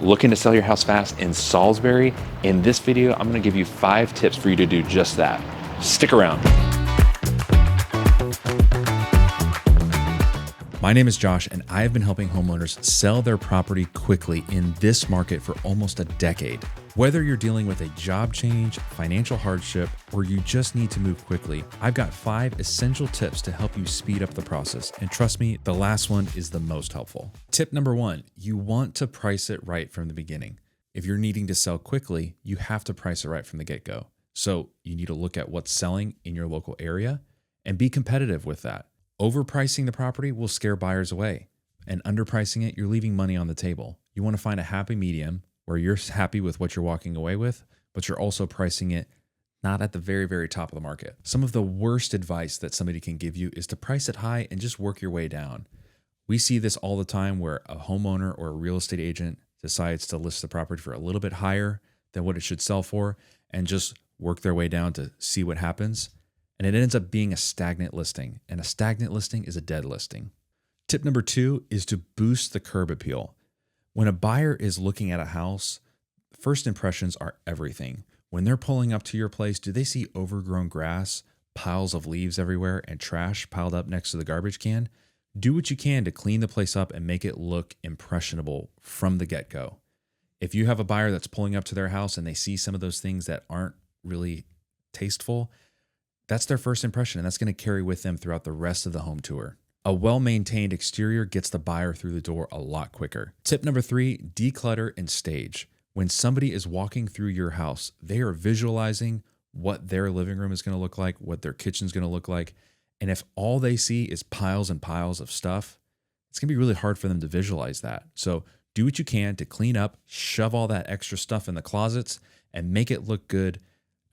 Looking to sell your house fast in Salisbury? In this video, I'm gonna give you 5 tips for you to do just that. Stick around. My name is Josh, and I have been helping homeowners sell their property quickly in this market for almost a decade. Whether you're dealing with a job change, financial hardship, or you just need to move quickly, I've got 5 essential tips to help you speed up the process. And trust me, the last one is the most helpful. Tip number 1, you want to price it right from the beginning. If you're needing to sell quickly, you have to price it right from the get-go. So you need to look at what's selling in your local area and be competitive with that. Overpricing the property will scare buyers away, and underpricing it, you're leaving money on the table. You want to find a happy medium where you're happy with what you're walking away with, but you're also pricing it not at the very, very top of the market. Some of the worst advice that somebody can give you is to price it high and just work your way down. We see this all the time where a homeowner or a real estate agent decides to list the property for a little bit higher than what it should sell for and just work their way down to see what happens. And it ends up being a stagnant listing. And a stagnant listing is a dead listing. Tip number 2 is to boost the curb appeal. When a buyer is looking at a house, first impressions are everything. When they're pulling up to your place, do they see overgrown grass, piles of leaves everywhere, and trash piled up next to the garbage can? Do what you can to clean the place up and make it look impressionable from the get-go. If you have a buyer that's pulling up to their house and they see some of those things that aren't really tasteful, that's their first impression, and that's going to carry with them throughout the rest of the home tour. A well-maintained exterior gets the buyer through the door a lot quicker. Tip number 3, declutter and stage. When somebody is walking through your house, they are visualizing what their living room is going to look like, what their kitchen is going to look like. And if all they see is piles and piles of stuff, it's going to be really hard for them to visualize that. So do what you can to clean up, shove all that extra stuff in the closets, and make it look good.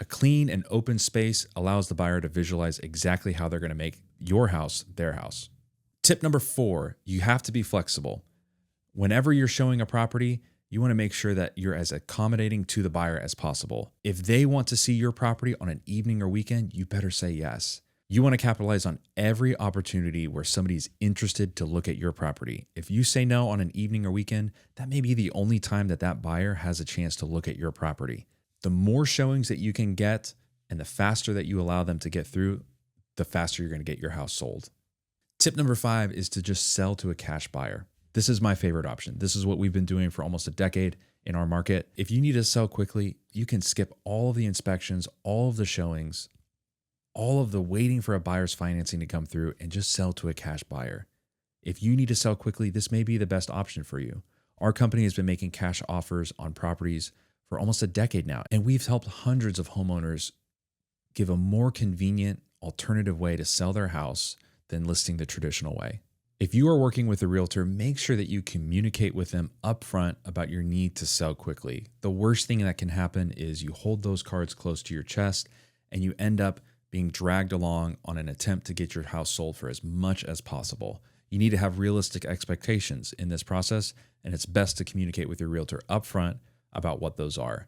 A clean and open space allows the buyer to visualize exactly how they're going to make your house their house. Tip number 4, you have to be flexible. Whenever you're showing a property, you want to make sure that you're as accommodating to the buyer as possible. If they want to see your property on an evening or weekend, you better say yes. You want to capitalize on every opportunity where somebody's interested to look at your property. If you say no on an evening or weekend, that may be the only time that that buyer has a chance to look at your property. The more showings that you can get and the faster that you allow them to get through, the faster you're going to get your house sold. Tip number 5 is to just sell to a cash buyer. This is my favorite option. This is what we've been doing for almost a decade in our market. If you need to sell quickly, you can skip all of the inspections, all of the showings, all of the waiting for a buyer's financing to come through, and just sell to a cash buyer. If you need to sell quickly, this may be the best option for you. Our company has been making cash offers on properties for almost a decade now, and we've helped hundreds of homeowners give a more convenient alternative way to sell their house than listing the traditional way. If you are working with a realtor, make sure that you communicate with them upfront about your need to sell quickly. The worst thing that can happen is you hold those cards close to your chest and you end up being dragged along on an attempt to get your house sold for as much as possible. You need to have realistic expectations in this process, and it's best to communicate with your realtor upfront about what those are.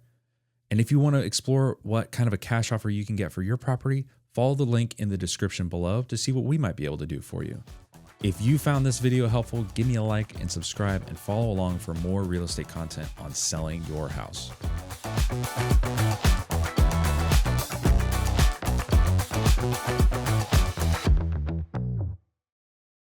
And if you want to explore what kind of a cash offer you can get for your property, follow the link in the description below to see what we might be able to do for you. If you found this video helpful, give me a like and subscribe and follow along for more real estate content on selling your house.